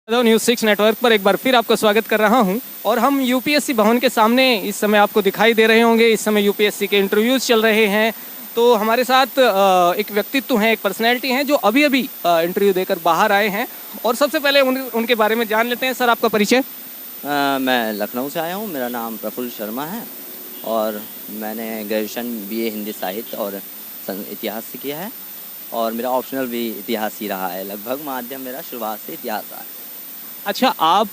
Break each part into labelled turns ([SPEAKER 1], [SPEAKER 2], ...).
[SPEAKER 1] Hello news 6 network पर एक बार फिर आपका स्वागत कर रहा हूं और हम यूपीएससी भवन के सामने इस समय आपको दिखाई दे रहे होंगे। इस समय यूपीएससी के इंटरव्यूज़ चल रहे हैं। तो हमारे साथ एक व्यक्तित्व हैं, एक पर्सनैलिटी हैं जो अभी अभी इंटरव्यू देकर बाहर आए हैं और सबसे पहले उनके बारे में जान लेते हैं। सर, आपका परिचय?
[SPEAKER 2] मैं लखनऊ से आया हूँ। मेरा नाम प्रफुल्ल शर्मा है और मैंने ग्रेजुएशन बीए हिंदी साहित्य और इतिहास से किया है और मेरा ऑप्शनल भी इतिहास ही रहा है। लगभग माध्यम मेरा शुरुआत से इतिहास रहा है।
[SPEAKER 1] अच्छा, आप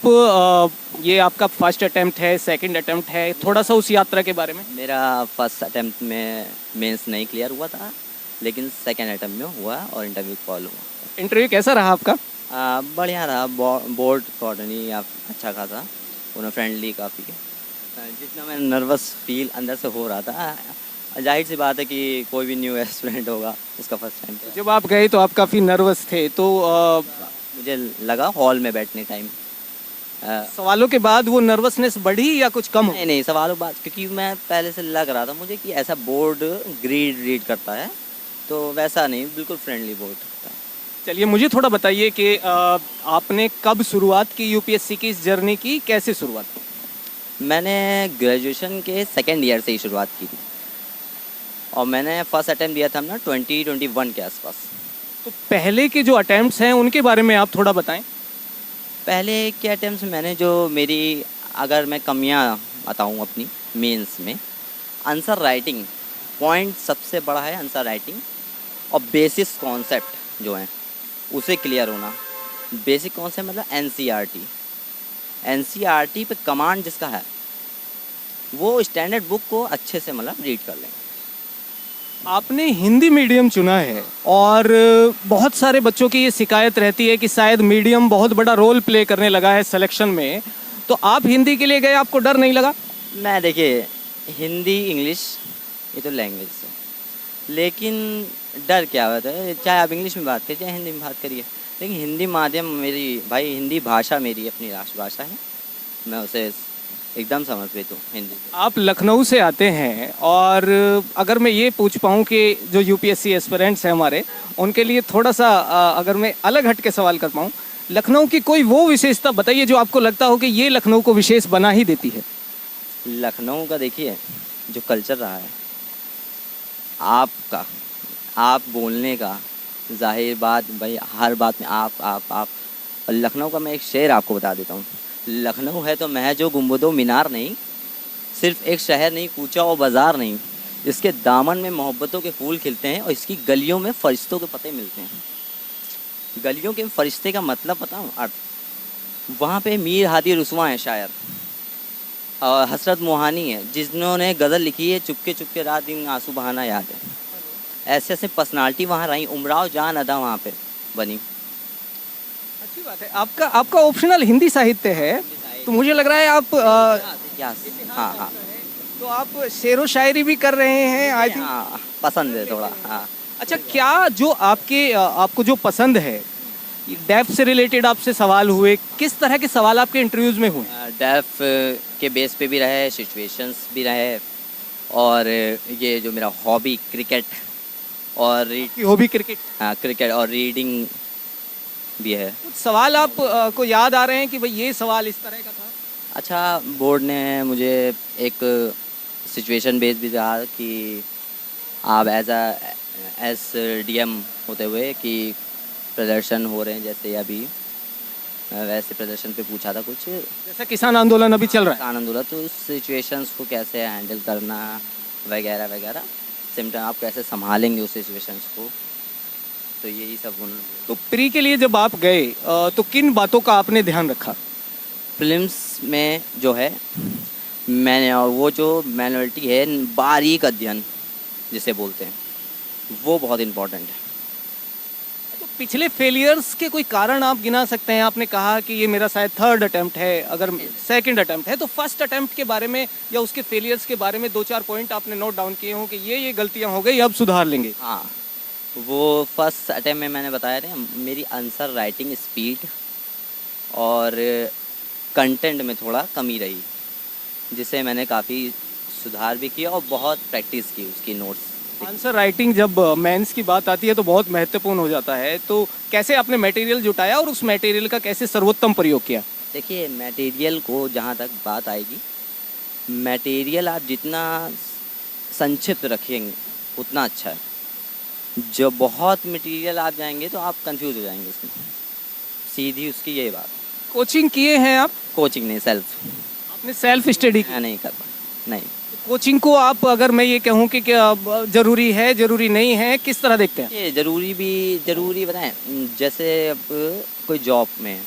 [SPEAKER 1] ये आपका फर्स्ट अटेम्प्ट है, सेकंड अटेम्प्ट है, थोड़ा सा उस यात्रा के बारे में?
[SPEAKER 2] मेरा फर्स्ट अटेम्प्ट में मेंस नहीं क्लियर हुआ था, लेकिन सेकेंड अटेम्प्ट में हुआ और इंटरव्यू कॉल हुआ।
[SPEAKER 1] इंटरव्यू कैसा रहा आपका?
[SPEAKER 2] बढ़िया रहा। बोर्ड अकॉर्डिंगली अच्छा खासा, उन्हें फ्रेंडली काफ़ी। जितना मैं नर्वस फील अंदर से हो रहा था, जाहिर सी बात है कि कोई भी न्यू स्टूडेंट होगा उसका फर्स्ट टाइम।
[SPEAKER 1] जब आप गए तो आप काफ़ी नर्वस थे, तो
[SPEAKER 2] मुझे लगा हॉल में बैठने टाइम
[SPEAKER 1] सवालों के बाद वो नर्वसनेस बढ़ी या कुछ कम हो?
[SPEAKER 2] नहीं सवालों बात, क्योंकि मैं पहले से लग रहा था मुझे कि ऐसा बोर्ड रीड करता है, तो वैसा नहीं, बिल्कुल फ्रेंडली बोर्ड था।
[SPEAKER 1] चलिए, मुझे थोड़ा बताइए कि आपने कब शुरुआत की यूपीएससी की इस जर्नी की, कैसे शुरुआत की?
[SPEAKER 2] मैंने ग्रेजुएशन के सेकेंड ईयर से ही शुरुआत की थी और मैंने फर्स्ट अटैम्प्ट दिया था अपना 2021 के आसपास।
[SPEAKER 1] तो पहले के जो अटैम्प्ट्स हैं उनके बारे में आप थोड़ा बताएं।
[SPEAKER 2] पहले के अटैम्प्ट मैंने जो मेरी, अगर मैं कमियां बताऊं अपनी मेंस में, आंसर राइटिंग पॉइंट सबसे बड़ा है। आंसर राइटिंग और बेसिक कॉन्सेप्ट जो हैं उसे क्लियर होना। बेसिक कॉन्सेप्ट मतलब एनसीईआरटी पे कमांड जिसका है वो स्टैंडर्ड बुक को अच्छे से मतलब रीड कर लें।
[SPEAKER 1] आपने हिंदी मीडियम चुना है और बहुत सारे बच्चों की ये शिकायत रहती है कि शायद मीडियम बहुत बड़ा रोल प्ले करने लगा है सिलेक्शन में। तो आप हिंदी के लिए गए, आपको डर नहीं लगा?
[SPEAKER 2] मैं देखिए, हिंदी इंग्लिश ये तो लैंग्वेज है, लेकिन डर क्या होता है? चाहे आप इंग्लिश में बात करिए चाहे हिंदी में बात करिए, लेकिन हिंदी माध्यम मेरी, भाई हिंदी भाषा मेरी अपनी राष्ट्रभाषा है। मैं उसे एकदम समझ लेता हूँ हिंदी।
[SPEAKER 1] आप लखनऊ से आते हैं और अगर मैं ये पूछ पाऊँ कि जो यूपीएससी एस्पिरेंट्स हैं हमारे, उनके लिए थोड़ा सा अगर मैं अलग हट के सवाल कर पाऊँ, लखनऊ की कोई वो विशेषता बताइए जो आपको लगता हो कि ये लखनऊ को विशेष बना ही देती है।
[SPEAKER 2] लखनऊ का देखिए जो कल्चर रहा है आपका, आप बोलने का, जाहिर बात भाई हर बात में आप। और लखनऊ का मैं एक शेर आपको बता देता हूँ। लखनऊ है तो महज गुंबदों मीनार नहीं, सिर्फ एक शहर नहीं, कूचा और बाज़ार नहीं, इसके दामन में मोहब्बतों के फूल खिलते हैं और इसकी गलियों में फरिश्तों के पते मिलते हैं। गलियों के फरिश्ते का मतलब बताऊँ अर्थ? वहाँ पे मीर हादी रुस्वा है शायर, और हसरत मोहानी है जिन्होंने गज़ल लिखी है, चुपके चुपके रात दिन आंसू बहाना याद है। ऐसे ऐसे पर्सनालिटी वहाँ रही, उमराव जान अदा वहाँ पे बनी।
[SPEAKER 1] अच्छी बात है। आपका ऑप्शनल हिंदी साहित्य है, तो मुझे लग रहा है आप
[SPEAKER 2] हाँ।
[SPEAKER 1] तो आप शेरो शायरी भी कर रहे हैं, आई थिंक।
[SPEAKER 2] हाँ, पसंद है थोड़ा। हाँ।
[SPEAKER 1] अच्छा, क्या जो आपको जो पसंद है, डेफ से रिलेटेड आपसे सवाल हुए, किस तरह के सवाल आपके इंटरव्यूज में हुए?
[SPEAKER 2] डेफ के बेस पे भी रहे, सिचुएशंस भी रहे, और ये जो मेरा हॉबी क्रिकेट और
[SPEAKER 1] हॉबी क्रिकेट?
[SPEAKER 2] हाँ, क्रिकेट और रीडिंग भी है।
[SPEAKER 1] कुछ सवाल आप को याद आ रहे हैं कि भाई ये सवाल इस तरह का था?
[SPEAKER 2] अच्छा, बोर्ड ने मुझे एक सिचुएशन बेस भी रहा कि आप एज डीएम होते हुए कि प्रदर्शन हो रहे हैं जैसे अभी, वैसे प्रदर्शन पे पूछा था कुछ,
[SPEAKER 1] जैसा किसान आंदोलन अभी चल रहा है।
[SPEAKER 2] किसान आंदोलन, तो उस सिचुएशंस को कैसे हैंडल करना वगैरह वगैरह, सिम्टम आप कैसे संभालेंगे उस सिचुएशंस को, तो यही सब उन्होंने।
[SPEAKER 1] तो प्री के लिए जब आप गए तो किन बातों का आपने ध्यान रखा?
[SPEAKER 2] फिल्म्स में जो है मैंने, और वो जो मैनुअलिटी है, बारीक अध्ययन जिसे बोलते हैं, वो बहुत इम्पोर्टेंट है।
[SPEAKER 1] तो पिछले फेलियर्स के कोई कारण आप गिना सकते हैं? आपने कहा कि ये मेरा शायद थर्ड अटेम्प्ट है, अगर सेकंड अटेम्प्ट है तो फर्स्ट अटेम्प्ट के बारे में या उसके फेलियर्स के बारे में दो चार पॉइंट आपने नोट डाउन किए हों कि ये गलतियां हो गई, अब सुधार लेंगे।
[SPEAKER 2] हाँ, वो फर्स्ट अटेम्प्ट में मैंने बताया था, मेरी आंसर राइटिंग स्पीड और कंटेंट में थोड़ा कमी रही, जिसे मैंने काफ़ी सुधार भी किया और बहुत प्रैक्टिस की उसकी नोट्स
[SPEAKER 1] आंसर राइटिंग जब मेंस की बात आती है तो बहुत महत्वपूर्ण हो जाता है। तो कैसे आपने मटेरियल जुटाया और उस मटेरियल का कैसे सर्वोत्तम प्रयोग किया?
[SPEAKER 2] देखिए मटेरियल को जहाँ तक बात आएगी, मटेरियल आप जितना संक्षिप्त रखेंगे उतना अच्छा है। जो बहुत मटेरियल आप जाएंगे तो आप कंफ्यूज हो जाएंगे उसमें, सीधी उसकी यही बात।
[SPEAKER 1] कोचिंग किए हैं आप?
[SPEAKER 2] कोचिंग नहीं, सेल्फ।
[SPEAKER 1] आपने सेल्फ स्टडी की?
[SPEAKER 2] मैं नहीं कर पाया, नहीं।
[SPEAKER 1] कोचिंग को आप अगर मैं ये कहूँ कि क्या ज़रूरी है, ज़रूरी नहीं है, किस तरह देखते हैं?
[SPEAKER 2] ये ज़रूरी बताएं, जैसे अब कोई जॉब में है,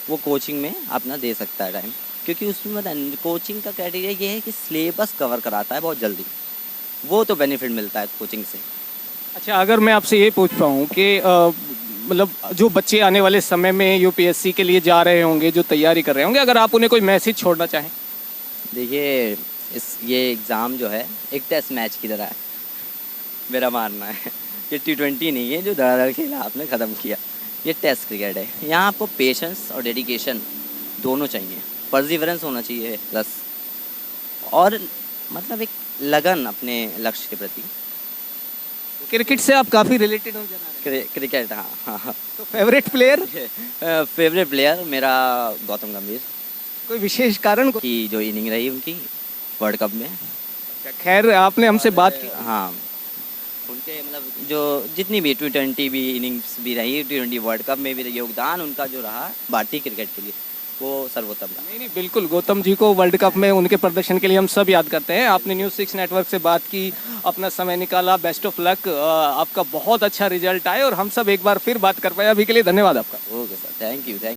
[SPEAKER 2] वो कोचिंग में अपना दे सकता है टाइम, क्योंकि उसमें बताएं कोचिंग का क्राइटेरिया ये है कि सिलेबस कवर कराता है बहुत जल्दी, वो तो बेनिफिट मिलता है कोचिंग से।
[SPEAKER 1] अच्छा, अगर मैं आपसे ये पूछ पाऊँ कि मतलब जो बच्चे आने वाले समय में यूपीएससी के लिए जा रहे होंगे, जो तैयारी कर रहे होंगे, अगर आप उन्हें कोई मैसेज छोड़ना चाहें?
[SPEAKER 2] देखिए ये एग्ज़ाम जो है एक टेस्ट मैच की तरह है, मेरा मानना है। ये T20 नहीं है जो धड़ाधड़ खेला आपने ख़त्म किया, ये टेस्ट क्रिकेट है। यहाँ आपको पेशेंस और डेडिकेशन दोनों चाहिए, परसिवरेंस होना चाहिए प्लस, और मतलब एक लगन अपने लक्ष्य के प्रति।
[SPEAKER 1] क्रिकेट से आप काफ़ी रिलेटेड हो जाना।
[SPEAKER 2] क्रिकेट, हाँ हाँ हाँ।
[SPEAKER 1] तो फेवरेट प्लेयर?
[SPEAKER 2] फेवरेट प्लेयर मेरा गौतम गंभीर
[SPEAKER 1] कोई विशेष कारण को?
[SPEAKER 2] की जो इनिंग रही उनकी वर्ल्ड कप में।
[SPEAKER 1] खैर, आपने हमसे बात की।
[SPEAKER 2] हाँ, उनके मतलब जो जितनी भी T20 भी इनिंग्स भी रही, T20 वर्ल्ड कप में भी योगदान उनका जो रहा भारतीय क्रिकेट के लिए, वो सर्वोत्तम रहा।
[SPEAKER 1] नहीं नहीं, बिल्कुल, गौतम जी को वर्ल्ड कप में उनके प्रदर्शन के लिए हम सब याद करते हैं। आपने न्यूज़ 6 नेटवर्क से बात की, अपना समय निकाला, बेस्ट ऑफ लक। आपका बहुत अच्छा रिजल्ट आए और हम सब एक बार फिर बात कर पाए। अभी के लिए धन्यवाद आपका।
[SPEAKER 2] Okay sir, thank you.